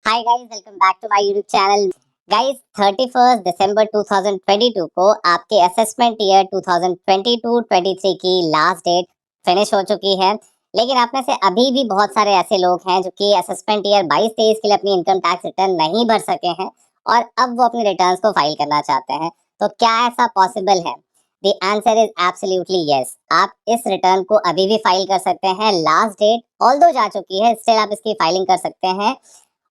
Hi guys, welcome back to my YouTube channel. Guys, 31 दिसंबर 2022 को आपके असेसमेंट ईयर 2022-23 की लास्ट डेट फिनिश हो चुकी है। लेकिन आप में से अभी भी बहुत सारे ऐसे लोग हैं जो कि असेसमेंट ईयर 22-23 के लिए अपनी इनकम टैक्स रिटर्न नहीं भर सके हैं और अब वो अपने रिटर्न्स को फाइल करना चाहते हैं। तो क्या ऐसा पॉसिबल है? The answer is absolutely yes. आप इस रिटर्न को अभी भी फाइल कर सकते हैं। लास्ट डेट ऑल्दो जा चुकी है, स्टिल आप इसकी फाइलिंग कर सकते हैं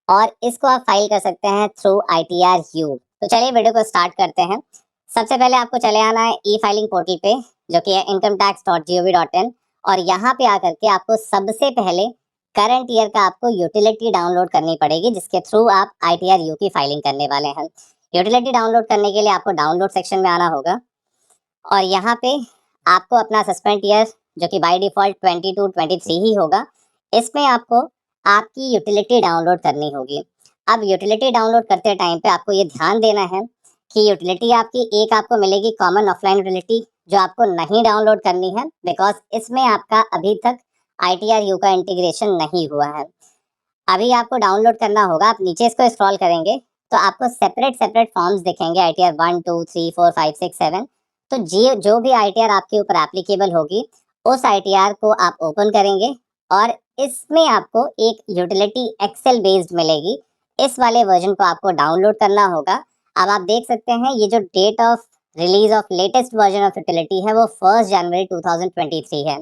और इसको आप फाइल कर सकते हैं थ्रू ITR-U। तो चलिए वीडियो को स्टार्ट करते हैं। सबसे पहले आपको चले आना है ई फाइलिंग पोर्टल पे, जो कि है incometax.gov.in, और यहाँ पे आकर के आपको सबसे पहले करंट ईयर का आपको यूटिलिटी डाउनलोड करनी पड़ेगी, जिसके थ्रू आप ITR-U की फाइलिंग करने वाले हैं। यूटिलिटी डाउनलोड करने के लिए आपको डाउनलोड सेक्शन में आना होगा और यहाँ पे आपको अपना असेसमेंट ईयर, जो कि बाय डिफॉल्ट 22-23 ही होगा, इसमें आपको आपकी यूटिलिटी डाउनलोड करनी होगी। अब यूटिलिटी डाउनलोड करते टाइम पे आपको ये ध्यान देना है कि यूटिलिटी आपकी एक आपको मिलेगी कॉमन ऑफलाइन यूटिलिटी, जो आपको नहीं डाउनलोड करनी है बिकॉज इसमें आपका अभी तक ITR-U का इंटीग्रेशन नहीं हुआ है। अभी आपको डाउनलोड करना होगा। आप नीचे इसको स्क्रॉल करेंगे तो आपको सेपरेट सेपरेट फॉर्म्स दिखेंगे, ITR 1, 2, 3, 4, 5, 6, 7। तो जो भी ITR आपके ऊपर एप्लीकेबल होगी, उस ITR को आप ओपन करेंगे और इसमें आपको एक यूटिलिटी एक्सेल बेस्ड मिलेगी। इस वाले वर्जन को आपको डाउनलोड करना होगा। अब आप देख सकते हैं ये जो date of release of latest version of utility है वो 1 जनवरी 2023 है,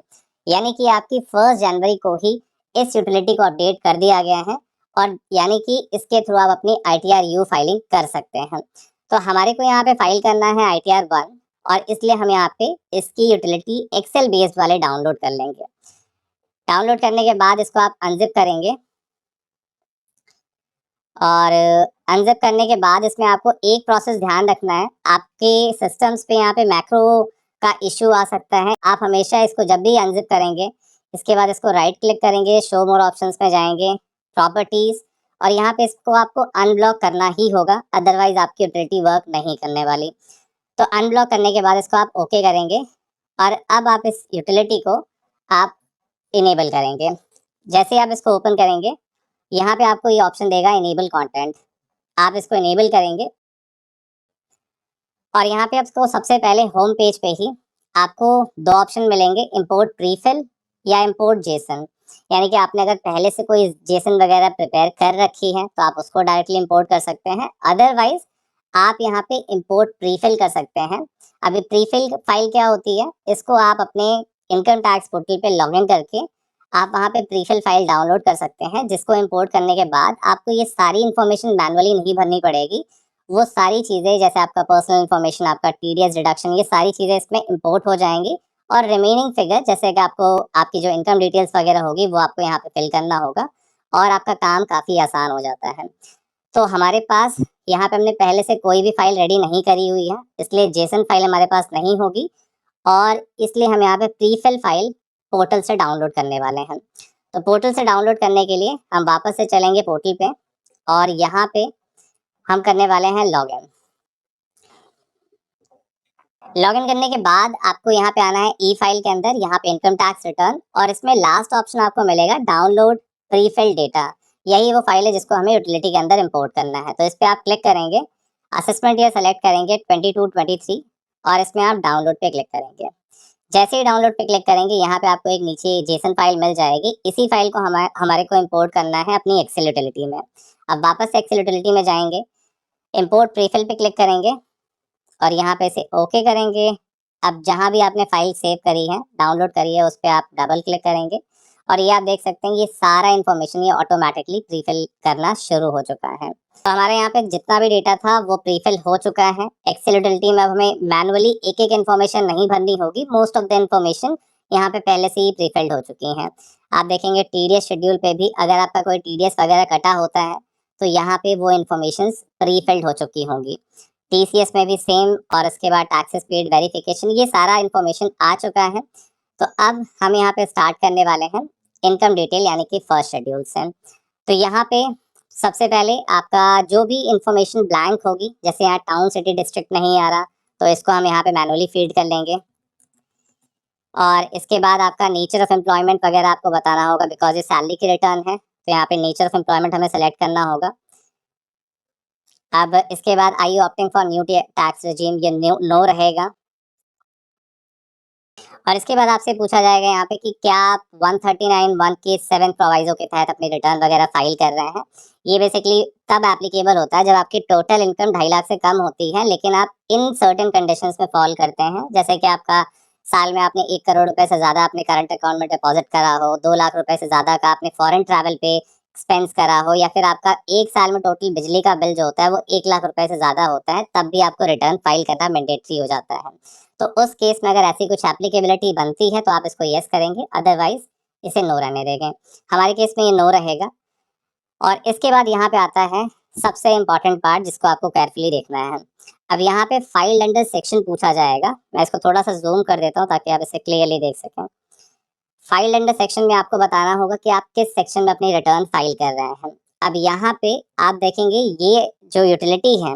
यानी कि आपकी 1 जनवरी को ही इस यूटिलिटी को अपडेट कर दिया गया है और यानी कि इसके थ्रू आप अपनी ITR-U फाइलिंग कर सकते हैं। तो हमारे को यहाँ पे फाइल करना है ITR-1 और इसलिए हम यहाँ पे इसकी यूटिलिटी एक्सेल बेस्ड वाले डाउनलोड कर लेंगे। डाउनलोड करने के बाद इसको आप अनजिप करेंगे और अनजिप करने के बाद इसमें आपको एक प्रोसेस ध्यान रखना है। आपके सिस्टम्स पे यहाँ पे मैक्रो का इशू आ सकता है। आप हमेशा इसको जब भी अनजिप करेंगे, इसके बाद इसको राइट क्लिक करेंगे, शो मोर ऑप्शंस में जाएंगे, प्रॉपर्टीज, और यहाँ पे इसको आपको अनब्लॉक करना ही होगा, अदरवाइज आपकी यूटिलिटी वर्क नहीं करने वाली। तो अनब्लॉक करने के बाद इसको आप ओके करेंगे और अब आप इस यूटिलिटी को आप इनेबल करेंगे। जैसे आप इसको ओपन करेंगे, यहाँ पे आपको ये ऑप्शन देगा इनेबल कंटेंट। आप इसको इनेबल करेंगे और यहाँ पे आपको सबसे पहले होम पेज पे ही आपको दो ऑप्शन मिलेंगे, इंपोर्ट प्रीफिल या इंपोर्ट जेसन। यानी कि आपने अगर पहले से कोई जेसन वगैरह प्रिपेयर कर रखी है तो आप उसको डायरेक्टली इंपोर्ट कर सकते हैं, अदरवाइज आप यहाँ पे इंपोर्ट प्रीफिल कर सकते हैं। अभी प्रीफिल फाइल क्या होती है, इसको आप अपने इनकम टैक्स पोर्टल पे लॉग इन करके आप वहाँ पे प्रीफिल फाइल डाउनलोड कर सकते हैं, जिसको इंपोर्ट करने के बाद आपको ये सारी इन्फॉर्मेशन मैनुअली नहीं भरनी पड़ेगी। वो सारी चीज़ें जैसे आपका पर्सनल इन्फॉर्मेशन, आपका TDS डिडक्शन, ये सारी चीज़ें इसमें इंपोर्ट हो जाएंगी और रिमेनिंग फिगर जैसे कि आपको आपकी जो इनकम डिटेल्स वगैरह होगी वो आपको यहाँ पे फिल करना होगा और आपका काम काफ़ी आसान हो जाता है। तो हमारे पास यहाँ पे हमने पहले से कोई भी फाइल रेडी नहीं करी हुई है, इसलिए जेसन फाइल हमारे पास नहीं होगी और इसलिए हम यहाँ पे प्रीफिल फाइल पोर्टल से डाउनलोड करने वाले हैं। तो पोर्टल से डाउनलोड करने के लिए हम वापस से चलेंगे पोर्टल पे और यहाँ पे हम करने वाले हैं लॉगिन। लॉगिन करने के बाद आपको यहाँ पे आना है ई फाइल के अंदर, यहाँ पे इनकम टैक्स रिटर्न, और इसमें लास्ट ऑप्शन आपको मिलेगा डाउनलोड प्रीफिल डेटा। यही वो फाइल है जिसको हमें यूटिलिटी के अंदर इंपोर्ट करना है। तो इस पर आप क्लिक करेंगे, असेसमेंट ईयर सेलेक्ट करेंगे 22-23 और इसमें आप डाउनलोड पे क्लिक करेंगे। जैसे ही डाउनलोड पे क्लिक करेंगे, यहाँ पे आपको एक नीचे जेसन फाइल मिल जाएगी। इसी फाइल को हमारे को इंपोर्ट करना है अपनी एक्सेल यूटिलिटी में। अब वापस से एक्सेल यूटिलिटी में जाएंगे, इंपोर्ट प्रीफिल पे क्लिक करेंगे और यहाँ पे से ओके करेंगे। अब जहाँ भी आपने फाइल सेव करी है, डाउनलोड करी है, उस पर आप डबल क्लिक करेंगे और ये आप देख सकते हैं ये सारा इन्फॉर्मेशन ये ऑटोमेटिकली प्रीफिल करना शुरू हो चुका है। तो हमारे यहाँ पे जितना भी डेटा था वो प्रीफिल हो चुका है। एक्सेल यूटिलिटी में अब हमें मैनुअली एक एक इन्फॉर्मेशन नहीं भरनी होगी, मोस्ट ऑफ द इन्फॉर्मेशन यहाँ पे पहले से ही प्रीफिल्ड हो चुकी हैं। आप देखेंगे TDS शेड्यूल पे भी अगर आपका कोई TDS वगैरह कटा होता है तो यहाँ पे वो इन्फॉर्मेशन प्रीफिल्ड हो चुकी होंगी। TCS में भी सेम, और उसके बाद टैक्सेस पेड वेरिफिकेशन, ये सारा इन्फॉर्मेशन आ चुका है। तो अब हम यहाँ पे स्टार्ट करने वाले हैं इनकम डिटेल, यानी कि फर्स्ट शेड्यूल से। तो यहाँ पे सबसे पहले आपका जो भी इंफॉर्मेशन ब्लैंक होगी, जैसे यहाँ टाउन सिटी डिस्ट्रिक्ट नहीं आ रहा तो इसको हम यहाँ पे मैनुअली फीड कर लेंगे। और इसके बाद आपका नेचर ऑफ एम्प्लॉयमेंट वगैरह आपको बताना होगा बिकॉज ये सैलरी की रिटर्न है, तो यहाँ पे नेचर ऑफ एम्प्लॉयमेंट हमें सेलेक्ट करना होगा। अब इसके बाद are you opting for new tax regime, ये नो रहेगा। और इसके बाद आपसे पूछा जाएगा यहाँ पे कि क्या आप 139(1) के 7 प्रोवाइजो के तहत अपनी रिटर्न वगैरह फाइल कर रहे हैं। ये बेसिकली तब एप्लीकेबल होता है जब आपकी टोटल इनकम 2.5 लाख से कम होती है, लेकिन आप इन सर्टेन कंडीशंस में फॉल करते हैं, जैसे कि आपका साल में आपने 1 करोड़ रुपए से ज्यादा अपने करंट अकाउंट में डिपॉजिट करा हो, 2 लाख रुपए से ज्यादा का आपने फॉरेन ट्रैवल पे एक्सपेंस करा हो, या फिर आपका एक साल में टोटल बिजली का बिल जो होता है वो 1 लाख रुपए से ज्यादा होता है, तब भी आपको रिटर्न फाइल करना मैंडेटरी हो जाता है। तो उस केस में अगर ऐसी कुछ एप्लीकेबिलिटी बनती है तो आप इसको यस करेंगे, अदरवाइज इसे नो रहने देंगे। हमारे केस में ये नो रहेगा। और इसके बाद यहाँ पे आता है सबसे इम्पोर्टेंट पार्ट, जिसको आपको केयरफुली देखना है। अब यहाँ पे फाइल अंडर सेक्शन पूछा जाएगा। मैं इसको थोड़ा सा जूम कर देता हूँ ताकि आप इसे क्लियरली देख सकें। फाइल अंडर सेक्शन में आपको बताना होगा कि आप किस सेक्शन में अपनी रिटर्न फाइल कर रहे हैं। अब यहाँ पे आप देखेंगे ये जो यूटिलिटी है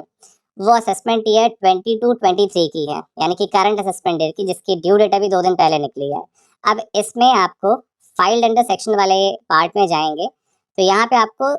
वो असेसमेंट ईयर 22-23 की है, यानी कि करंट असेसमेंट ईयर की, जिसकी ड्यू डेट अभी 2 दिन पहले निकली है। अब इसमें आपको फाइल अंडर सेक्शन वाले पार्ट में जाएंगे तो यहाँ पे आपको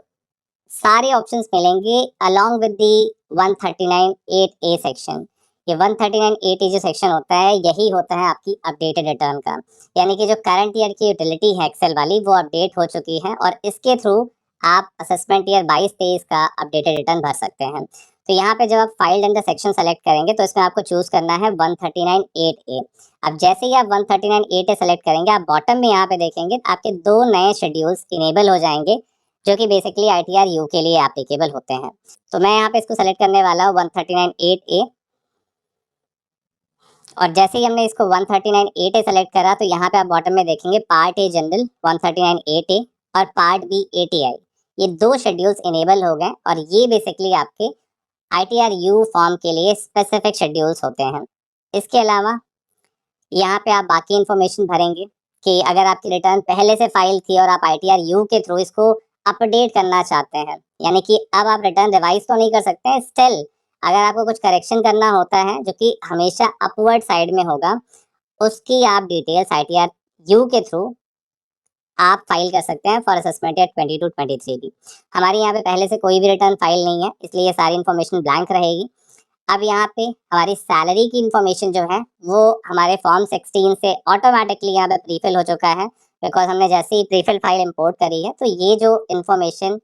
सारे ऑप्शंस मिलेंगे along with the 139(8) A section. ये 139(8) जो सेक्शन होता है यही होता है आपकी अपडेटेड रिटर्न का, यानी कि जो करंट ईयर की यूटिलिटी है एक्सेल वाली वो अपडेट हो चुकी है और इसके थ्रू आप असेसमेंट ईयर 22-23 का अपडेटेड रिटर्न भर सकते हैं। तो यहाँ पे जब आप फाइल अंडर सेक्शन सेलेक्ट करेंगे तो इसमें आपको चूज करना है 139(8) ए। अब जैसे ही आप 139(8) ए सेलेक्ट करेंगे, आप बॉटम में यहाँ पे देखेंगे आपके 2 नए शेड्यूल्स इनेबल हो जाएंगे, जो कि बेसिकली ITR यू के लिए एप्लीकेबल होते हैं। तो मैं यहाँ पे इसको सेलेक्ट करने वाला हूँ 139(8) ए। और जैसे ही हमने इसको 139(8) ए सेलेक्ट करा तो यहाँ पे आप बॉटम में देखेंगे पार्ट ए जनरल 139(8) ए और पार्ट बी ATI, ये 2 शेड्यूल्स इनेबल हो गए और ये बेसिकली आपके ITR यू फॉर्म के लिए स्पेसिफिक शेड्यूल्स होते हैं। इसके अलावा यहाँ पे आप बाकी इन्फॉर्मेशन भरेंगे कि अगर आपकी रिटर्न पहले से फाइल थी और आप ITR यू के थ्रू इसको अपडेट करना चाहते हैं, यानी कि अब आप रिटर्न रिवाइज तो नहीं कर सकते हैं, स्टिल अगर आपको कुछ करेक्शन करना होता है जो कि हमेशा अपवर्ड साइड में होगा, उसकी आप डिटेल्स ITR यू के थ्रू आप फाइल कर सकते हैं फॉर असेसमेंट ईयर 22-23 की। हमारे यहाँ पे पहले से कोई भी रिटर्न फाइल नहीं है, इसलिए ये सारी इन्फॉर्मेशन ब्लैंक रहेगी। अब यहाँ पे हमारी सैलरी की इंफॉर्मेशन जो है वो हमारे फॉर्म 16 से ऑटोमेटिकली यहाँ पे प्रीफिल हो चुका है, बिकॉज हमने जैसे ही प्रीफिल फाइल इंपोर्ट करी है तो ये जो इन्फॉर्मेशन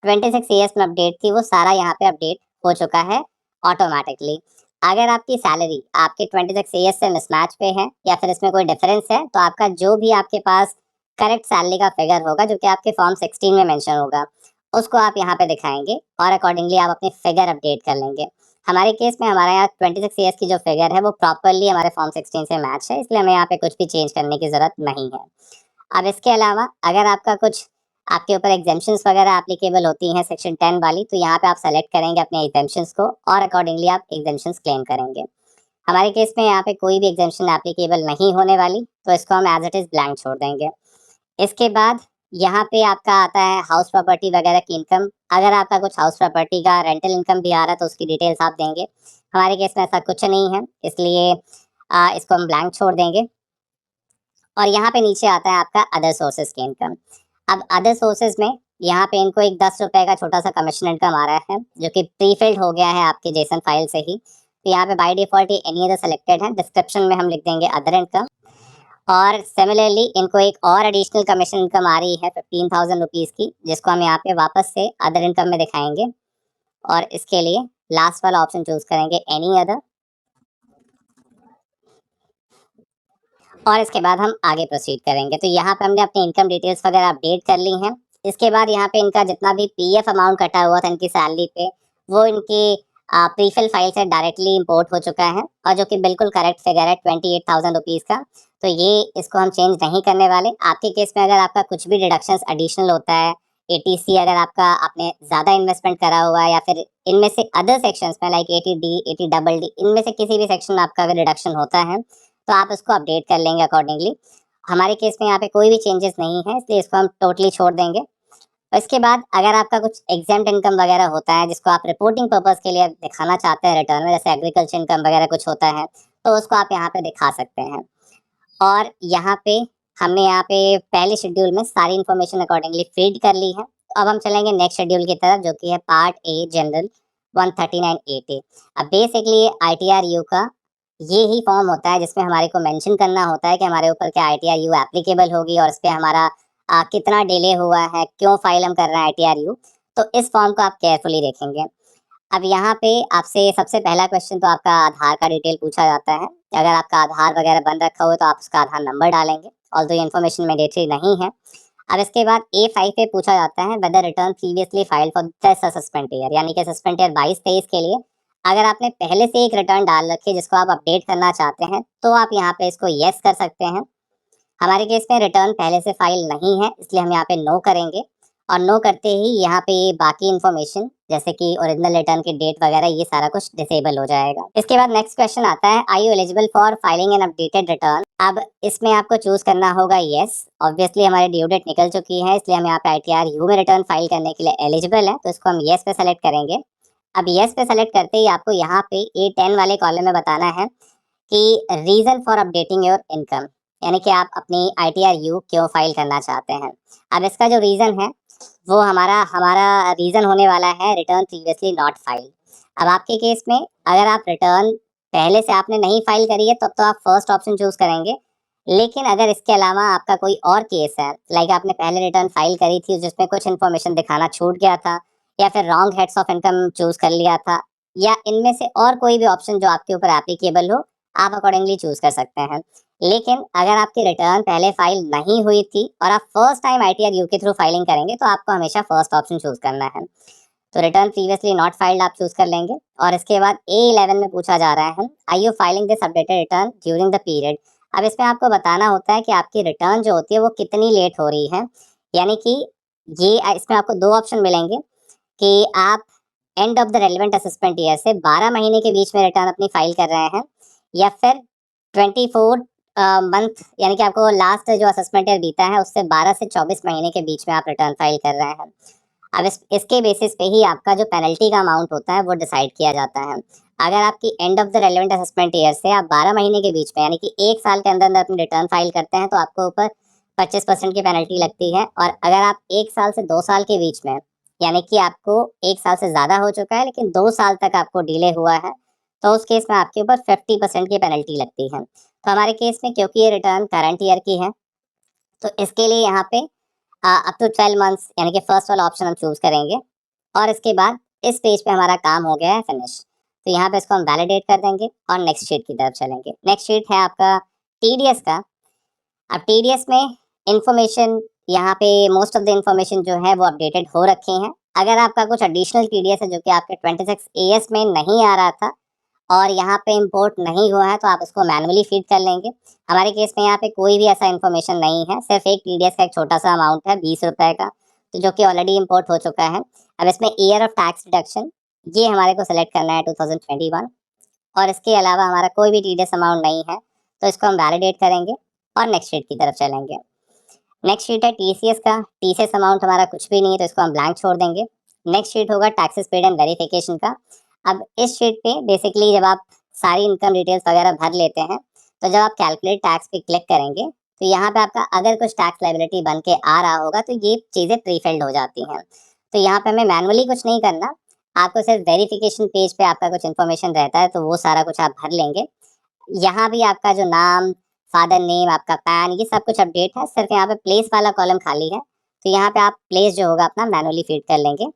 26 ईयर्स में अपडेट थी वो सारा यहाँ पे अपडेट हो चुका है ऑटोमेटिकली। अगर आपकी सैलरी आपके 26 ईयर्स से मिसमैच पे है या फिर इसमें कोई डिफरेंस है तो आपका जो भी आपके पास करेक्ट सैलरी का फिगर होगा जो कि आपके फॉर्म 16 में मेंशन होगा, उसको आप यहाँ पे दिखाएंगे और अकॉर्डिंगली आप अपने फिगर अपडेट कर लेंगे। हमारे केस में हमारे यहाँ 26 ईयर्स की जो फिगर है वो प्रॉपरली हमारे फॉर्म 16 से मैच है, इसलिए हमें यहाँ पे कुछ भी चेंज करने की जरूरत नहीं है। अब इसके अलावा अगर आपका कुछ आपके ऊपर एग्जेम्पशंस वगैरह एप्लीकेबल होती हैं सेक्शन 10 वाली, तो यहाँ पे आप सेलेक्ट करेंगे अपने एग्जेम्पशंस को और अकॉर्डिंगली आप एग्जेम्पशंस क्लेम करेंगे। हमारे केस में यहाँ पे कोई भी एग्जेम्पशन एप्लीकेबल नहीं होने वाली, तो इसको हम एज इट इज ब्लैंक छोड़ देंगे। इसके बाद यहाँ पे आपका आता है हाउस प्रॉपर्टी वगैरह की इनकम। अगर आपका कुछ हाउस प्रॉपर्टी का रेंटल इनकम भी आ रहा है तो उसकी डिटेल्स आप देंगे। हमारे केस में ऐसा कुछ नहीं है, इसलिए इसको हम ब्लैंक छोड़ देंगे। और यहाँ पे नीचे आता है आपका अदर सोर्सेज की इनकम। अब अदर सोर्सेज में यहाँ पे इनको एक 10 रुपए का छोटा सा कमीशन इनकम आ रहा है, जो कि प्री फिल्ड हो गया है आपके जेसन फाइल से ही। तो यहाँ पे बाय डिफॉल्ट ये एनी अदर सेलेक्टेड है, डिस्क्रिप्शन में हम लिख देंगे अदर इनकम। और सिमिलरली इनको एक और एडिशनल कमीशन इनकम आ रही है 15,000 रुपीज़ की, जिसको हम यहाँ पे वापस से अदर इनकम में दिखाएंगे और इसके लिए लास्ट वाला ऑप्शन चूज करेंगे एनी अदर। और इसके बाद हम आगे प्रोसीड करेंगे। तो यहाँ पे हमने अपनी इनकम डिटेल्स वगैरह अपडेट कर ली हैं। इसके बाद यहाँ पे इनका जितना भी PF अमाउंट कटा हुआ था इनकी सैलरी पे, वो इनकी प्रीफिल फाइल से डायरेक्टली इंपोर्ट हो चुका है और जो कि बिल्कुल करेक्ट फिगर है 28,000 रुपीज़ का। तो ये इसको हम चेंज नहीं करने वाले। आपके केस में अगर आपका कुछ भी डिडक्शंस एडिशनल होता है, ATC अगर आपका आपने ज़्यादा इन्वेस्टमेंट करा हुआ है, या फिर इनमें से अदर सेक्शंस में लाइक 80D 80DD इनमें से किसी भी सेक्शन में आपका अगर रिडक्शन होता है तो आप इसको अपडेट कर लेंगे अकॉर्डिंगली। हमारे केस में यहाँ पे कोई भी चेंजेस नहीं है, इसलिए इसको हम टोटली छोड़ देंगे। और इसके बाद अगर आपका कुछ एग्जेम्प्ट इनकम वगैरह होता है जिसको आप रिपोर्टिंग पर्पस के लिए दिखाना चाहते हैं रिटर्न में, जैसे एग्रीकल्चर इनकम वगैरह कुछ होता है, तो उसको आप यहाँ पे दिखा सकते हैं। और यहाँ पे हमने यहाँ पे पहले शेड्यूल में सारी इन्फॉर्मेशन अकॉर्डिंगली फीड कर ली है। अब हम चलेंगे नेक्स्ट शेड्यूल की तरफ, जो कि है पार्ट ए जनरल 13980। अब बेसिकली ITR-U का ये ही फॉर्म होता है जिसमें हमारे को मेंशन करना होता है कि हमारे ऊपर क्या ITR-U एप्लीकेबल होगी और इस पे हमारा कितना डिले हुआ है, क्यों फाइल हम कर रहे हैं ITR-U। तो इस फॉर्म को आप केयरफुली देखेंगे। अब यहाँ पे आपसे सबसे पहला क्वेश्चन तो आपका आधार का डिटेल पूछा जाता है। अगर आपका आधार वगैरह बन रखा हो तो आप उसका आधार नंबर डालेंगे, ऑल्दो ये इन्फॉर्मेशन मैंडेटरी नहीं है। अब इसके बाद A5 पे पूछा जाता है whether return previously filed for this suspend year, यानी कि सस्पेंड ईयर 22-23 के लिए अगर आपने पहले से एक रिटर्न डाल रखी है जिसको आप अपडेट करना चाहते हैं तो आप यहाँ पे इसको यस कर सकते हैं। हमारे केस में रिटर्न पहले से फाइल नहीं है इसलिए हम यहाँ पे नो करेंगे और नो करते ही यहाँ पे बाकी इन्फॉर्मेशन जैसे कि ओरिजिनल रिटर्न की डेट वगैरह ये सारा कुछ डिसेबल हो जाएगा। इसके बाद नेक्स्ट क्वेश्चन आता है are you eligible for filing an updated return. अब इसमें आपको चूज करना होगा यस। ऑब्वियसली हमारी ड्यू डेट निकल चुकी है इसलिए हम यहाँ पे ITR-U में रिटर्न फाइल करने के लिए एलिजिबल है, तो इसको हम यस पे सेलेक्ट करेंगे। अब यस पे सेलेक्ट करते ही आपको यहाँ पे A10 वाले कॉलम में बताना है कि reason for updating your income, यानी कि आप अपनी ITR-U क्यों फाइल करना चाहते हैं। अब इसका जो रीजन है वो हमारा हमारा रीजन होने वाला है रिटर्न प्रीवियसली नॉट फाइल्ड। अब आपके केस में अगर आप रिटर्न पहले से आपने नहीं फाइल करी है तब तो आप फर्स्ट ऑप्शन चूज करेंगे, लेकिन अगर इसके अलावा आपका कोई और केस है लाइक आपने पहले रिटर्न फाइल करी थी जिसमें कुछ इन्फॉर्मेशन दिखाना छूट गया था या फिर wrong heads of income choose कर लिया था या इनमें से और कोई भी ऑप्शन जो आपके ऊपर एप्लीकेबल हो आप अकॉर्डिंगली चूज कर सकते हैं। लेकिन अगर आपकी रिटर्न पहले फाइल नहीं हुई थी और आप फर्स्ट टाइम ITR-U के थ्रू फाइलिंग करेंगे तो आपको हमेशा फर्स्ट ऑप्शन चूज करना है। तो रिटर्न प्रीवियसली नॉट फाइल्ड आप चूज कर लेंगे और इसके बाद A11 में पूछा जा रहा है are you filing this updated return during the period. अब इसमें आपको बताना होता है कि आपकी रिटर्न जो होती है वो कितनी लेट हो रही है, यानी कि ये इसमें आपको दो ऑप्शन मिलेंगे कि आप end of the relevant assessment year से 12 महीने के बीच में रिटर्न अपनी फाइल कर रहे हैं या फिर 24 मंथ, यानी कि आपको लास्ट जो असेसमेंट ईयर बीता है उससे 12 से 24 महीने के बीच में आप रिटर्न फाइल कर रहे हैं। अब इसके बेसिस पे ही आपका जो पेनल्टी का अमाउंट होता है वो डिसाइड किया जाता है। अगर आपकी end of the relevant assessment year से आप 12 महीने के बीच में यानी कि एक साल के अंदर अंदर अपनी रिटर्न फाइल करते हैं तो आपको ऊपर 25% की पेनल्टी लगती है, और अगर आप एक साल से 2 साल के बीच में यानी कि आपको एक साल से ज़्यादा हो चुका है लेकिन 2 साल तक आपको डिले हुआ है तो उस केस में आपके ऊपर 50% की पेनल्टी लगती है। तो हमारे केस में क्योंकि ये रिटर्न करंट ईयर की है तो इसके लिए यहाँ पे अप टू 12 मंथ्स यानी कि फर्स्ट वाला ऑप्शन हम चूज करेंगे और इसके बाद इस पेज पे हमारा काम हो गया है फिनिश। तो यहाँ पे इसको हम वैलिडेट कर देंगे और नेक्स्ट शीट की तरफ चलेंगे। नेक्स्ट शीट है आपका TDS का। अब TDS में इंफॉर्मेशन यहाँ पे मोस्ट ऑफ द इंफॉर्मेशन जो है वो अपडेटेड हो रखी हैं। अगर आपका कुछ एडिशनल TDS है जो कि आपके 26 AS में नहीं आ रहा था और यहाँ पे इंपोर्ट नहीं हुआ है तो आप इसको मैनुअली फीड कर लेंगे। हमारे केस में यहाँ पे कोई भी ऐसा इन्फॉर्मेशन नहीं है, सिर्फ एक TDS का एक छोटा सा अमाउंट है 20 रुपए का, तो जो कि ऑलरेडी इंपोर्ट हो चुका है। अब इसमें ईयर ऑफ टैक्स डिडक्शन ये हमारे को सिलेक्ट करना है 2021, और इसके अलावा हमारा कोई भी TDS अमाउंट नहीं है तो इसको हम वैलिडेट करेंगे और नेक्स्ट शीट की तरफ चलेंगे। नेक्स्ट शीट है TCS का। TCS अमाउंट हमारा कुछ भी नहीं है तो इसको हम ब्लैंक छोड़ देंगे। नेक्स्ट शीट होगा टैक्सेस पेड एंड वेरिफिकेशन का। अब इस शीट पे बेसिकली जब आप सारी इनकम डिटेल्स वगैरह भर लेते हैं तो जब आप कैलकुलेट टैक्स पे क्लिक करेंगे तो यहाँ पे आपका अगर कुछ टैक्स लायबिलिटी बन के आ रहा होगा तो ये चीज़ें प्रीफिल्ड हो जाती हैं। तो यहाँ पे हमें मैनुअली कुछ नहीं करना, आपको सिर्फ वेरिफिकेशन पेज पे आपका कुछ इन्फॉर्मेशन रहता है तो वो सारा कुछ आप भर लेंगे। यहाँ भी आपका जो नाम, फादर नेम, आपका पैन, ये सब कुछ अपडेट है, सिर्फ यहाँ पे प्लेस वाला कॉलम खाली है तो यहाँ पे आप प्लेस जो होगा अपना मैनुअली फीड कर लेंगे।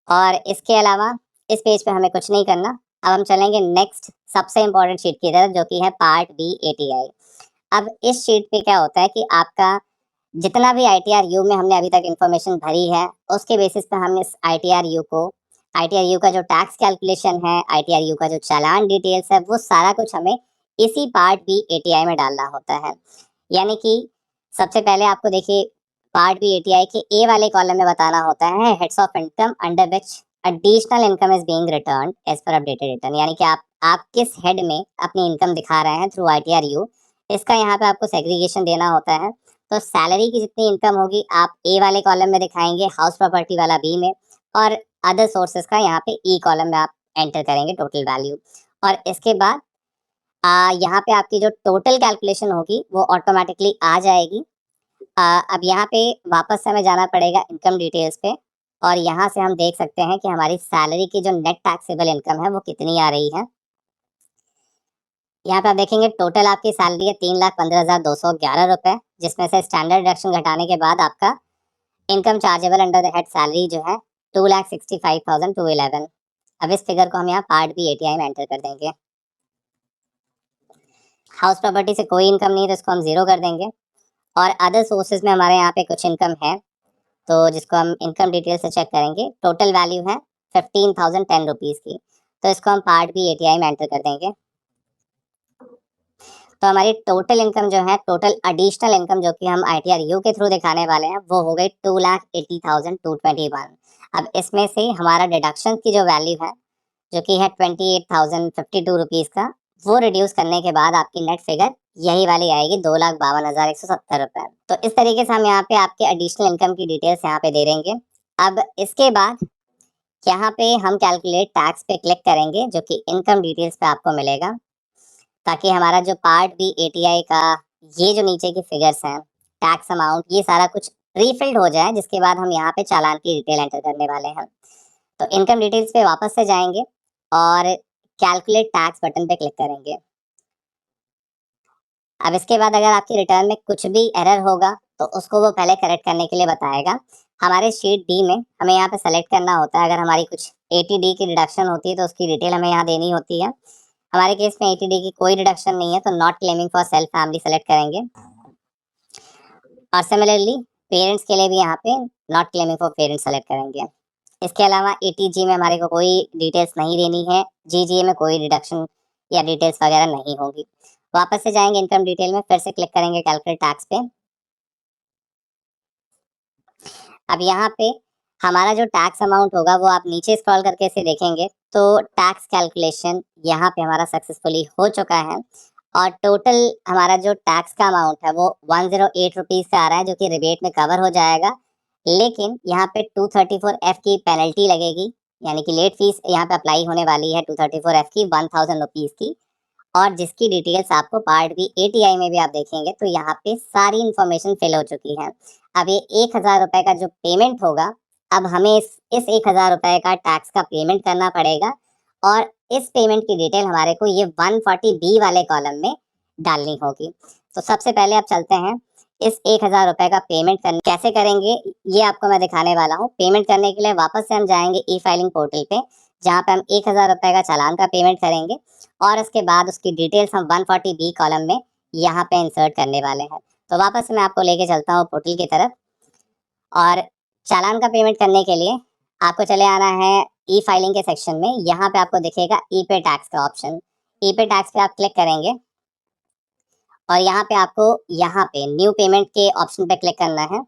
और इसके अलावा इस पेज पे हमें कुछ नहीं करना। अब हम चलेंगे नेक्स्ट सबसे इंपॉर्टेंट शीट की तरफ जो कि है पार्ट B ATI। अब इस शीट पे क्या होता है कि आपका जितना भी ITR-U में हमने अभी तक इन्फॉर्मेशन भरी है उसके बेसिस पे हम इस ITR-U का जो टैक्स कैलकुलेशन है, ITR-U का जो चालान डिटेल्स है, वो सारा कुछ हमें इसी पार्ट B ATI में डालना होता है। यानी कि सबसे पहले आपको देखिए पार्ट B ATI के A वाले कॉलम में बताना होता है heads of income under which additional income is being return as per updated return, यानी कि आप किस हेड में अपनी इनकम दिखा रहे हैं थ्रू ITR-U, इसका यहाँ पे आपको सेग्रीगेशन देना होता है। तो सैलरी की जितनी इनकम होगी आप A वाले कॉलम में दिखाएंगे, हाउस प्रॉपर्टी वाला B में, और अदर सोर्सेज का यहाँ पे E कॉलम में आप एंटर करेंगे टोटल वैल्यू। और इसके बाद यहाँ पे आपकी जो टोटल कैलकुलेशन होगी वो ऑटोमेटिकली आ जाएगी। अब यहाँ पे वापस से हमें जाना पड़ेगा इनकम डिटेल्स पे और यहाँ से हम देख सकते हैं कि हमारी सैलरी की जो नेट टैक्सेबल इनकम है वो कितनी आ रही है। यहाँ पे आप देखेंगे टोटल आपकी सैलरी है 3,15,211 रुपए, जिसमें से स्टैंडर्ड डिडक्शन घटाने के बाद आपका income chargeable under the head salary जो है 2,65,211। अब इस फिगर को हम यहाँ पार्ट बी एटीआई में एंटर कर देंगे। हाउस प्रॉपर्टी से कोई इनकम नहीं है तो इसको हम जीरो कर देंगे। और अदर सोर्सेज में हमारे यहाँ पे कुछ इनकम है, तो जिसको हम इनकम डिटेल से चेक करेंगे। टोटल वैल्यू है 15,010 रुपीज़ की, तो इसको हम पार्ट बी एटीआई में एंटर कर देंगे। तो हमारी टोटल इनकम जो है, टोटल एडिशनल इनकम जो कि हम आईटीआर यू के थ्रू दिखाने वाले हैं, वो हो गई 2,80,221। अब इसमें से हमारा डिडक्शन की जो वैल्यू है, जो कि है 28,052 रुपीज़ का, वो रिड्यूस करने के बाद आपकी नेट फिगर यही वाली आएगी 2,52,170 रुपए। तो इस तरीके से हम यहाँ पे आपके एडिशनल इनकम की डिटेल्स यहाँ पे दे देंगे। अब इसके बाद यहाँ पे हम कैलकुलेट टैक्स पे क्लिक करेंगे, जो कि इनकम डिटेल्स पे आपको मिलेगा, ताकि हमारा जो पार्ट बी एटीआई का ये जो नीचे की फिगर्स हैं, टैक्स अमाउंट, ये सारा कुछ प्रीफिल्ड हो जाए, जिसके बाद हम यहाँ पे चालान की डिटेल एंटर करने वाले हैं। तो इनकम डिटेल्स पे वापस से जाएंगे और कैलकुलेट टैक्स बटन पे क्लिक करेंगे। अब इसके बाद अगर आपकी रिटर्न में कुछ भी एरर होगा तो उसको वो पहले करेक्ट करने के लिए बताएगा। हमारे शीट डी में हमें यहाँ पे सेलेक्ट करना होता है, अगर हमारी कुछ 80D की डिडक्शन होती है तो उसकी डिटेल हमें यहाँ देनी होती है। हमारे केस में 80D की कोई डिडक्शन नहीं है, तो not claiming for self family select करेंगे। और सिमिलरली पेरेंट्स के लिए भी यहाँ पे not claiming for parents select करेंगे। इसके अलावा एटीजी में हमारे को कोई डिटेल्स नहीं देनी है, जीजीए में कोई डिडक्शन या डिटेल्स वगैरह नहीं होगी। वापस से जाएंगे इनकम डिटेल में, फिर से क्लिक करेंगे कैलकुलेट टैक्स पे। अब यहाँ पे हमारा जो टैक्स अमाउंट होगा वो आप नीचे स्क्रॉल करके इसे देखेंगे तो टैक्स कैलकुलेशन यहाँ पे हमारा सक्सेसफुली हो चुका है। और टोटल हमारा जो टैक्स का अमाउंट है वो 108 रुपीज़ का आ रहा है, जो कि रिबेट में कवर हो जाएगा। लेकिन यहाँ पे 234F की पेनल्टी लगेगी, यानी कि लेट फीस यहाँ पे अप्लाई होने वाली है 234F की 1,000 रुपीज़ की। और जिसकी डिटेल्स आपको पार्ट बी एटीआई में भी आप देखेंगे तो यहाँ पे सारी इंफॉर्मेशन फिल हो चुकी है। अब ये 1,000 रुपए का जो पेमेंट होगा, अब हमें इस 1,000 रुपए का टैक्स का पेमेंट करना पड़ेगा। और इस पेमेंट की डिटेल हमारे को ये 140B वाले कॉलम में डालनी होगी। तो सबसे पहले आप चलते हैं, इस 1,000 रुपए का पेमेंट कैसे करेंगे ये आपको मैं दिखाने वाला हूँ। पेमेंट करने के लिए वापस से हम जाएंगे ई फाइलिंग पोर्टल पे, जहाँ पे हम 1,000 रुपए का चालान का पेमेंट करेंगे और उसके बाद उसकी डिटेल्स हम 140B कॉलम में यहाँ पे इंसर्ट करने वाले हैं। तो वापस से मैं आपको लेके चलता हूँ पोर्टल की तरफ। और चालान का पेमेंट करने के लिए आपको चले आना है ई फाइलिंग के सेक्शन में। यहाँ पे आपको दिखेगा ई पे टैक्स का ऑप्शन। ई पे टैक्स पे आप क्लिक करेंगे और यहाँ पे आपको यहाँ पे न्यू पेमेंट के ऑप्शन पे क्लिक करना है।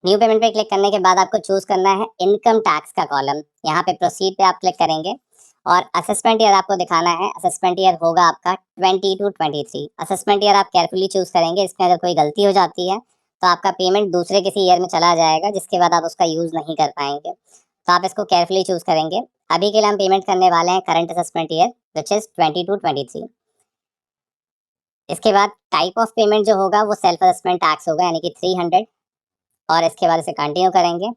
न्यू पेमेंट पे क्लिक करने के बाद आपको चूज करना है इनकम टैक्स का कॉलम। यहाँ पे प्रोसीड पे आप क्लिक करेंगे और असेसमेंट ईयर आपको दिखाना है। असेसमेंट ईयर होगा आपका 20 to 23। असेसमेंट ईयर आप केयरफुली चूज करेंगे, इसमें अगर कोई गलती हो जाती है तो आपका पेमेंट दूसरे किसी ईयर में चला जाएगा, जिसके बाद आप उसका यूज नहीं कर पाएंगे। तो आप इसको केयरफुली चूज करेंगे। अभी के लिए हम पेमेंट करने वाले हैं current assessment year, which is 20 to 23। इसके बाद टाइप ऑफ पेमेंट जो होगा वो सेल्फ असेसमेंट टैक्स होगा, यानी कि 300। और इसके बाद इसे कंटिन्यू करेंगे।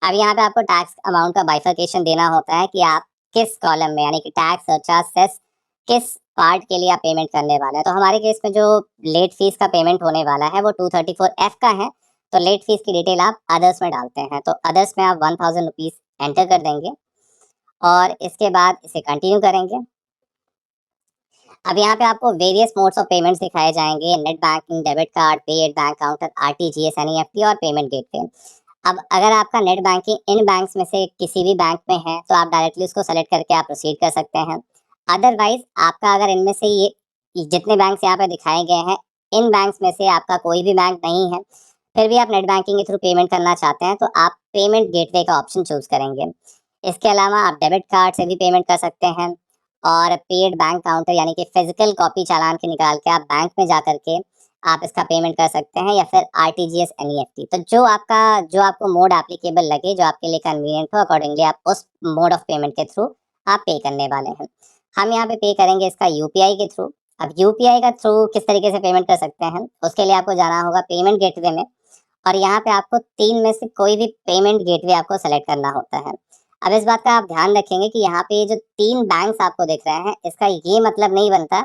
अब यहाँ पे आपको टैक्स अमाउंट का बाइफरकेशन देना होता है कि आप किस कॉलम में, यानी कि टैक्स सरचार्ज सेस, किस पार्ट के लिए आप पेमेंट करने वाले हैं। तो हमारे केस में जो लेट फीस का पेमेंट होने वाला है वो 234F का है, तो लेट फीस की डिटेल आप अदर्स में डालते हैं। तो अदर्स में आप 1,000 रुपीज़ एंटर कर देंगे और इसके बाद इसे कंटिन्यू करेंगे। अब यहाँ पे आपको वेरियस मोड्स ऑफ पेमेंट्स दिखाए जाएंगे, नेट बैंकिंग, डेबिट कार्ड, पे at bank counter, RTGS, NEFT और पेमेंट गेटवे। अब अगर आपका नेट बैंकिंग इन बैंक्स में से किसी भी बैंक में है तो आप डायरेक्टली उसको सेलेक्ट करके आप प्रोसीड कर सकते हैं। अदरवाइज आपका अगर इनमें से ये जितने बैंक्स यहाँ पे दिखाए गए हैं, इन बैंक्स में से आपका कोई भी बैंक नहीं है, फिर भी आप नेट बैंकिंग के थ्रू पेमेंट करना चाहते हैं, तो आप पेमेंट गेटवे का ऑप्शन चूज करेंगे। इसके अलावा आप डेबिट कार्ड से भी पेमेंट कर सकते हैं और पेड बैंक काउंटर, यानी कि फिजिकल कॉपी चालान के निकाल के आप बैंक में जा करके आप इसका पेमेंट कर सकते हैं, या फिर आरटीजीएस, एनईएफटी। तो जो आपको मोड एप्लीकेबल लगे, जो आपके लिए कन्वीनियंट हो, अकॉर्डिंगली आप उस मोड ऑफ पेमेंट के थ्रू आप पे करने वाले हैं। हम यहाँ पे पे करेंगे इसका यूपीआई के थ्रू। अब यूपीआई का थ्रू किस तरीके से पेमेंट कर सकते हैं, उसके लिए आपको जाना होगा पेमेंट गेटवे में और यहाँ पे आपको तीन में से कोई भी पेमेंट गेटवे आपको सेलेक्ट करना होता है। अब इस बात का आप ध्यान रखेंगे कि यहाँ पे ये जो तीन बैंक्स आपको दिख रहे हैं, इसका ये मतलब नहीं बनता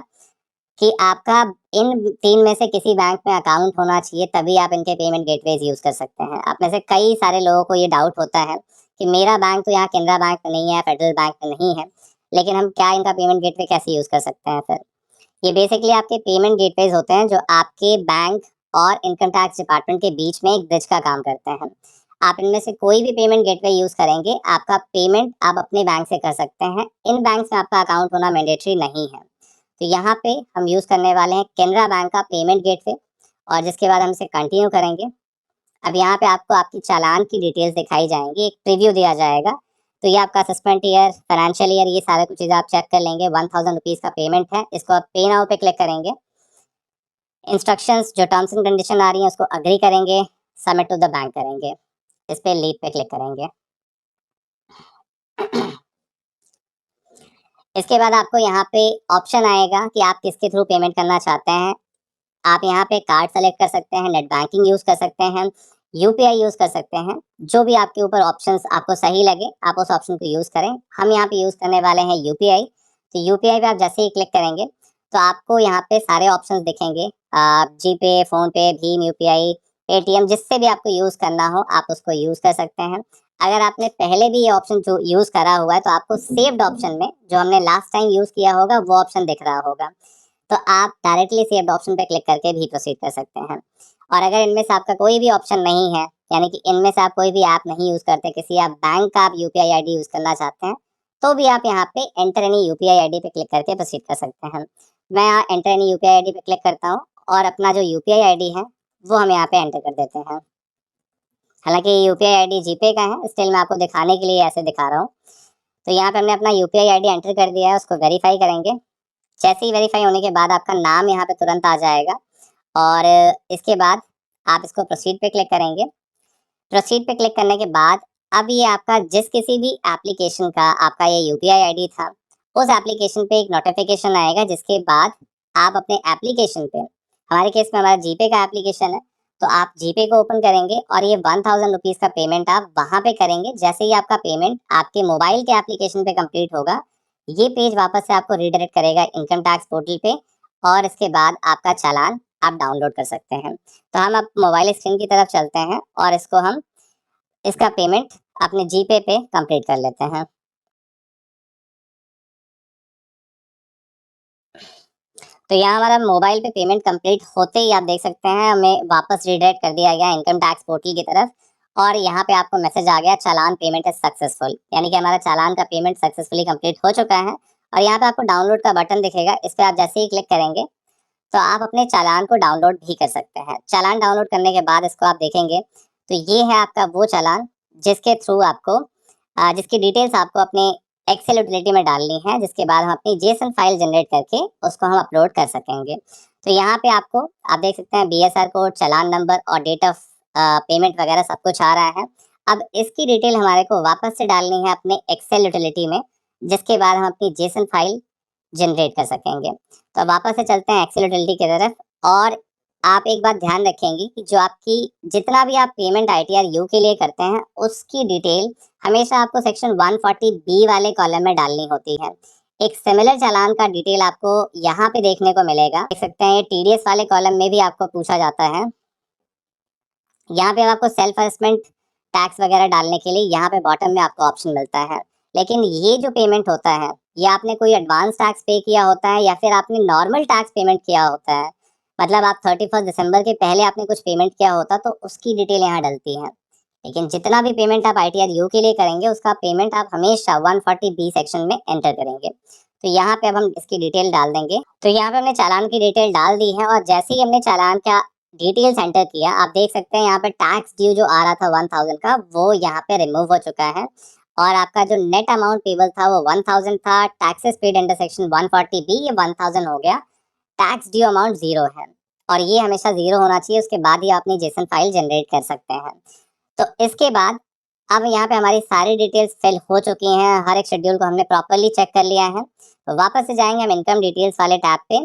कि आपका इन तीन में से किसी बैंक में अकाउंट होना चाहिए तभी आप इनके पेमेंट गेटवेज यूज कर सकते हैं। आप में से कई सारे लोगों को ये डाउट होता है कि मेरा बैंक तो यहाँ केनरा बैंक में नहीं है, फेडरल बैंक में नहीं है, लेकिन हम क्या इनका पेमेंट गेटवे कैसे यूज कर सकते हैं सर? ये बेसिकली आपके पेमेंट गेटवेज होते हैं जो आपके बैंक और इनकम टैक्स डिपार्टमेंट के बीच में एक ब्रिज का काम करते हैं। आप इनमें से कोई भी पेमेंट गेटवे यूज करेंगे, आपका पेमेंट आप अपने बैंक से कर सकते हैं। इन बैंक में आपका अकाउंट होना मैंडेटरी नहीं है। तो यहाँ पे हम यूज करने वाले हैं केनरा बैंक का पेमेंट गेटवे, और जिसके बाद हम इसे कंटिन्यू करेंगे। अब यहाँ पे आपको आपकी चालान की डिटेल्स दिखाई जाएंगी, एक प्रीव्यू दिया जाएगा। तो ये आपका असेसमेंट ईयर, फाइनेंशियल ईयर, ये सारा कुछ चीज़ आप चेक कर लेंगे। 1000 रुपीज़ का पेमेंट है, इसको आप पे नाउ पे क्लिक करेंगे। इंस्ट्रक्शंस जो टर्म्स एंड कंडीशन आ रही हैं उसको अग्री करेंगे, सबमिट टू द बैंक करेंगे, इस पे लीव पे क्लिक करेंगे। इसके बाद आपको यहाँ पे ऑप्शन आएगा कि आप किसके थ्रू पेमेंट करना चाहते हैं। आप यहाँ पे कार्ड सेलेक्ट कर सकते हैं, नेट बैंकिंग यूज कर सकते हैं, यूपीआई यूज कर सकते हैं। जो भी आपके ऊपर ऑप्शंस आपको सही लगे आप उस ऑप्शन को यूज करें। हम यहाँ पे यूज करने वाले हैं यूपीआई। तो यूपीआई पे आप जैसे ही क्लिक करेंगे तो आपको यहाँ पे सारे ऑप्शंस दिखेंगे। जीपे, फोन पे, भीम यूपीआई, पेटीएम, जिससे भी आपको यूज करना हो आप उसको यूज कर सकते हैं। अगर आपने पहले भी ये ऑप्शन जो यूज करा हुआ है तो आपको सेव्ड ऑप्शन में जो हमने लास्ट टाइम यूज किया होगा वो ऑप्शन दिख रहा होगा। तो आप डायरेक्टली सेव्ड ऑप्शन पे क्लिक करके भी प्रोसीड कर सकते हैं। और अगर इनमें से आपका कोई भी ऑप्शन नहीं है, यानी कि इनमें से आप कोई भी ऐप नहीं यूज करते, किसी आप बैंक का आप यूपीआई आईडी यूज करना चाहते हैं, तो भी आप यहाँ पे एंटर एनी यूपीआई आईडी पे क्लिक करके प्रोसीड कर सकते हैं। मैं यहाँ एंटर एनी यूपीआई आईडी पे क्लिक करता हूँ और अपना जो यूपीआई आईडी है वो हम यहाँ पे एंटर कर देते हैं। हालांकि यूपीआई आईडी जीपे का है, स्टिल मैं आपको दिखाने के लिए ऐसे दिखा रहा हूँ। तो यहाँ पे हमने अपना यूपीआई आईडी एंटर कर दिया है, उसको वेरीफाई करेंगे। जैसे ही वेरीफाई होने के बाद आपका नाम यहाँ पे तुरंत आ जाएगा, और इसके बाद आप इसको प्रोसीड पे क्लिक करेंगे। प्रोसीड पे क्लिक करने के बाद अब ये आपका जिस किसी भी एप्लीकेशन का आपका ये यूपीआई आईडी था, उस एप्लीकेशन पे एक नोटिफिकेशन आएगा, जिसके बाद आप अपने एप्लीकेशन पे, हमारे केस में हमारा जीपे का एप्लीकेशन है, तो आप जीपे को ओपन करेंगे और ये 1000 रुपीज़ का पेमेंट आप वहां पे करेंगे। जैसे ही आपका पेमेंट आपके मोबाइल के एप्लीकेशन पे कंप्लीट होगा, ये पेज वापस से आपको रिडायरेक्ट करेगा इनकम टैक्स पोर्टल पे, और इसके बाद आपका चालान आप डाउनलोड कर सकते हैं। तो हम अब मोबाइल स्क्रीन की तरफ चलते हैं और इसको हम इसका पेमेंट अपने जीपे पे कंप्लीट कर लेते हैं। तो यहाँ हमारा मोबाइल पे पेमेंट कंप्लीट होते ही आप देख सकते हैं हमें वापस रिडायरेक्ट कर दिया गया इनकम टैक्स पोर्टल की तरफ, और यहाँ पे आपको मैसेज आ गया चालान पेमेंट इज सक्सेसफुल, यानी कि हमारा चालान का पेमेंट सक्सेसफुली कंप्लीट हो चुका है। और यहाँ पे आपको डाउनलोड का बटन दिखेगा, इस पर आप जैसे ही क्लिक करेंगे तो आप अपने चालान को डाउनलोड भी कर सकते हैं। चालान डाउनलोड करने के बाद इसको आप देखेंगे तो ये है आपका वो चालान जिसके थ्रू आपको जिसकी डिटेल्स आपको अपने एक्सेल यूटिलिटी में डालनी है, जिसके बाद हम अपनी जेसन फाइल जनरेट करके उसको हम अपलोड कर सकेंगे। तो यहाँ पे आपको आप देख सकते हैं बीएसआर कोड, चालान नंबर और डेट ऑफ पेमेंट वगैरह सब कुछ आ रहा है। अब इसकी डिटेल हमारे को वापस से डालनी है अपने एक्सेल यूटिलिटी में, जिसके बाद हम अपनी जेसन फाइल जनरेट कर सकेंगे। तो वापस से चलते हैं एक्सेल यूटिलिटी की तरफ, और आप एक बात ध्यान रखेंगे कि जो आपकी जितना भी आप पेमेंट आईटीआर यू के लिए करते हैं उसकी डिटेल हमेशा आपको सेक्शन 140 बी वाले कॉलम में डालनी होती है। एक सिमिलर चालान का डिटेल आपको यहाँ पे देखने को मिलेगा, देख सकते हैं ये टीडीएस वाले कॉलम में भी आपको पूछा जाता है। यहाँ पे आपको सेल्फ असेसमेंट टैक्स वगैरह डालने के लिए यहाँ पे बॉटम में आपको ऑप्शन मिलता है। लेकिन ये जो पेमेंट होता है ये आपने कोई एडवांस टैक्स पे किया होता है या फिर आपने नॉर्मल टैक्स पेमेंट किया होता है, मतलब आप 31 दिसंबर के पहले आपने कुछ पेमेंट किया होता तो उसकी डिटेल यहाँ डलती है। लेकिन जितना भी पेमेंट आप आईटीआर यू के लिए करेंगे उसका पेमेंट आप हमेशा 140 बी सेक्शन में एंटर करेंगे। तो यहाँ पे अब हम इसकी डिटेल डाल देंगे। तो यहाँ पे हमने चालान की डिटेल डाल दी है, और जैसे ही हमने चालान का डिटेल्स एंटर किया आप देख सकते हैं यहाँ पे टैक्स ड्यू जो आ रहा था 1000 का वो यहाँ पे रिमूव हो चुका है, और आपका जो नेट अमाउंट पेबल था वो 1000 था। Taxes paid under section 140 B ये 1000 हो गया। टैक्स ड्यू अमाउंट 0 है, और ये हमेशा 0 होना चाहिए, उसके बाद ही आप अपनी जेसन फाइल जनरेट कर सकते हैं। तो इसके बाद अब यहाँ पे हमारी सारी डिटेल्स फिल हो चुकी हैं, हर एक शेड्यूल को हमने प्रॉपरली चेक कर लिया है। तो वापस से जाएंगे हम इनकम डिटेल्स वाले टैब पे,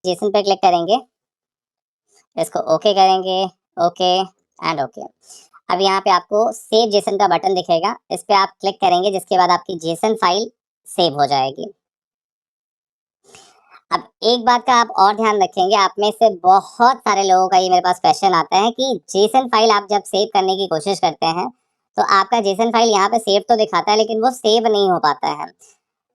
जेसन पे क्लिक करेंगे, इसको ओके करेंगे, ओके एंड ओके। अब यहाँ पे आपको सेव जेसन का बटन दिखेगा, इस पे आप क्लिक करेंगे, जिसके बाद आपकी जेसन फाइल सेव हो जाएगी। अब एक बात का आप और ध्यान रखेंगे, आप में से बहुत सारे लोगों का ये मेरे पास क्वेश्चन आता है कि जेसन फाइल आप जब सेव करने की कोशिश करते हैं तो आपका जेसन फाइल यहाँ पे सेव तो दिखाता है लेकिन वो सेव नहीं हो पाता है।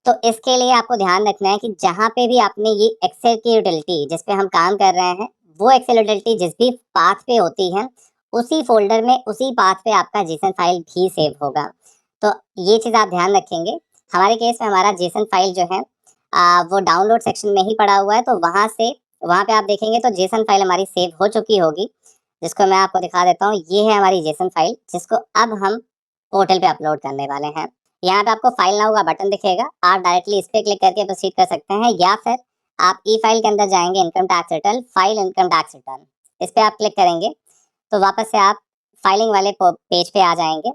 तो इसके लिए आपको ध्यान रखना है कि जहाँ पे भी आपने ये एक्सेल की यूटिलिटी जिस पे हम काम कर रहे हैं, वो एक्सेल यूटिलिटी जिस भी पाथ पे होती है, उसी फोल्डर में उसी पाथ पे आपका जेसन फाइल भी सेव होगा। तो ये चीज़ आप ध्यान रखेंगे। हमारे केस में हमारा जेसन फाइल जो है वो डाउनलोड सेक्शन में ही पड़ा हुआ है, तो वहाँ पे आप देखेंगे तो जेसन फाइल हमारी सेव हो चुकी होगी, जिसको मैं आपको दिखा देता हूँ। ये है हमारी जेसन फाइल, जिसको अब हम पोर्टल पे अपलोड करने वाले हैं। यहाँ पे आपको फाइल नाउ का बटन दिखेगा, आप डायरेक्टली इस पे क्लिक करके प्रोसीड कर सकते हैं, या फिर आप ई फाइल के अंदर जाएंगे, income tax return, file income tax return, इस पे आप क्लिक करेंगे तो वापस से आप फाइलिंग वाले पेज पे आ जाएंगे।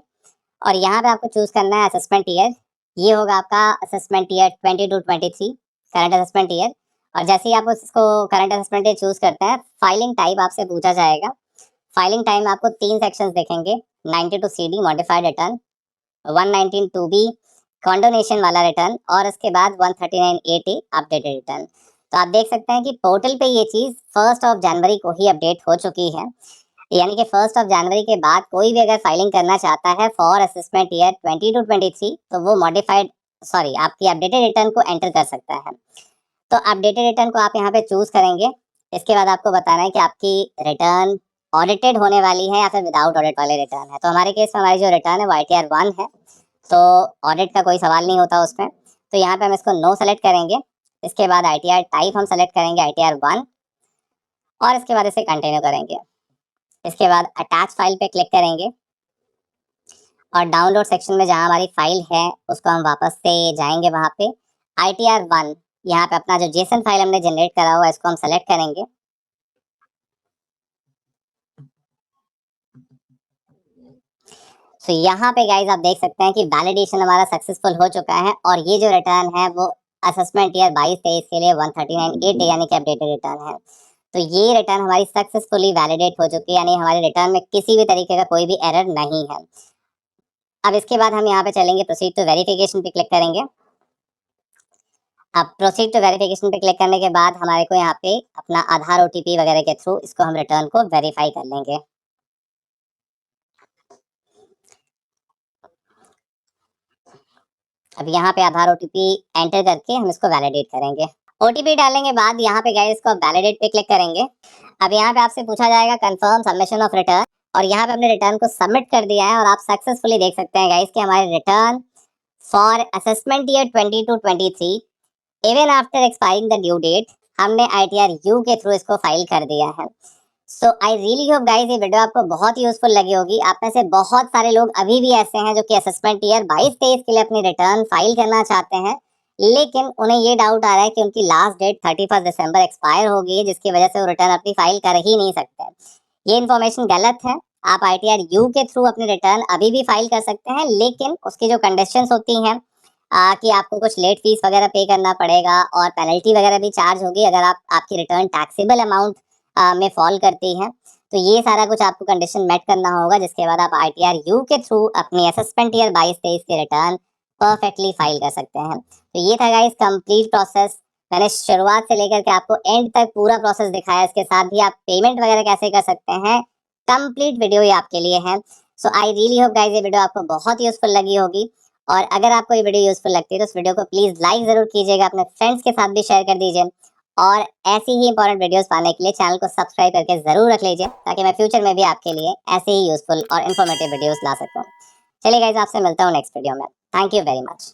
और यहाँ पे आपको चूज करना है असेसमेंट ईयर। ये होगा आपका assessment year 22-23 current assessment year. और जैसे ही आप उसको करंट असेसमेंट ईयर चूज करते हैं, फाइलिंग टाइप आपसे पूछा जाएगा। फाइलिंग टाइम आपको 3 सेक्शंस दिखेंगे, 92 CD मॉडिफाइड रिटर्न, 119 2B कॉन्डोनेशन वाला रिटर्न, और उसके बाद 139 80 अपडेटेड रिटर्न। तो आप देख सकते हैं कि पोर्टल पे ये चीज़ 1 जनवरी को ही अपडेट हो चुकी है, यानी कि 1 जनवरी के बाद कोई भी अगर फाइलिंग करना चाहता है फॉर असेसमेंट ईयर 22-23, तो वो मॉडिफाइड आपकी अपडेटेड रिटर्न को एंटर कर सकता है। तो अपडेटेड रिटर्न को आप यहाँ पे चूज करेंगे। इसके बाद आपको बताना है कि आपकी रिटर्न ऑडिटेड होने वाली है या फिर विदाउट ऑडिट वाले रिटर्न है। तो हमारे केस में हमारी जो रिटर्न है वो ITR 1 है, तो ऑडिट का कोई सवाल नहीं होता उसमें। तो यहाँ पे हम इसको नो सेलेक्ट करेंगे। इसके बाद ITR टाइप हम सेलेक्ट करेंगे ITR 1, और इसके बाद इसे कंटिन्यू करेंगे। इसके बाद अटैच फाइल पे क्लिक करेंगे, और डाउनलोड सेक्शन में जहाँ हमारी फाइल है उसको हम वापस से जाएंगे, वहाँ पे ITR 1, यहाँ पे अपना जो जेसन फाइल हमने जनरेट करा हुआ है इसको हम सेलेक्ट करेंगे। तो यहाँ पे गाइज आप देख सकते हैं कि वैलिडेशन हमारा सक्सेसफुल हो चुका है, और ये जो रिटर्न है वो असेसमेंट ईयर 22-23 के लिए 139.8 यानी कि अपडेटेड रिटर्न है। तो ये रिटर्न हमारी सक्सेसफुली वैलिडेट हो चुकी है, यानी हमारे रिटर्न में किसी भी तरीके का कोई भी एरर नहीं है। अब इसके बाद हम यहाँ पे चलेंगे, प्रोसीड टू वेरिफिकेशन पे क्लिक करेंगे। अब प्रोसीड टू वेरिफिकेशन पे क्लिक करने के बाद हमारे को यहाँ पे अपना आधार OTP वगैरह के थ्रू इसको हम रिटर्न को वेरीफाई कर लेंगे। अब यहाँ पे आधार OTP एंटर करके हम इसको वैलिडेट करेंगे। OTP डालने के बाद यहाँ पे गाइस इसको वैलिडेट पे क्लिक करेंगे। अब यहाँ पे आपसे पूछा जाएगा कंफर्म सबमिशन ऑफ रिटर्न, और यहाँ पे हमने रिटर्न को सबमिट कर दिया है, और आप सक्सेसफुली देख सकते हैं गाइस कि हमारे return for assessment year 22-23 even after expiring the due date हमने ITR U के थ्रू इसको फाइल कर दिया है। So I really hope guys ये वीडियो आपको बहुत यूजफुल लगी होगी। आप में से बहुत सारे लोग अभी भी ऐसे हैं जो कि असेसमेंट ईयर 22-23 के लिए अपनी रिटर्न फाइल करना चाहते हैं, लेकिन उन्हें ये डाउट आ रहा है कि उनकी लास्ट डेट 31 दिसंबर एक्सपायर हो गई है, जिसकी वजह से वो रिटर्न अपनी फाइल कर ही नहीं सकते। ये इन्फॉर्मेशन गलत है। आप ITR U के थ्रू अपनी रिटर्न अभी भी फाइल कर सकते हैं, लेकिन उसकी जो कंडीशंस होती हैं कि आपको कुछ लेट फीस वगैरह पे करना पड़ेगा, और पेनल्टी वगैरह भी चार्ज होगी अगर आपकी रिटर्न टैक्सेबल अमाउंट में फॉल करती है। तो ये सारा कुछ आपको कंडीशन मेट करना होगा, जिसके बाद आप ITR U के थ्रू अपनी असेसमेंट ईयर 22-23 की रिटर्न परफेक्टली फाइल कर सकते हैं। तो ये था गाइस कंप्लीट प्रोसेस। मैंने शुरुआत से लेकर के आपको एंड तक पूरा प्रोसेस दिखाया, इसके साथ ही आप पेमेंट वगैरह कैसे कर सकते हैं, कंप्लीट वीडियो ये आपके लिए है। So I really hope guys ये वीडियो आपको बहुत यूजफुल लगी होगी, और अगर आपको ये वीडियो यूजफुल लगती है तो इस वीडियो को प्लीज लाइक जरूर कीजिएगा, अपने फ्रेंड्स के साथ भी शेयर कर दीजिए, और ऐसी ही इंपॉर्टेंट वीडियोस पाने के लिए चैनल को सब्सक्राइब करके जरूर रख लीजिए, ताकि मैं फ्यूचर में भी आपके लिए ऐसे ही यूजफुल और इन्फॉर्मेटिव वीडियोस ला सकूं। चलिए गाइस, आपसे मिलता हूं नेक्स्ट वीडियो में। Thank you very much.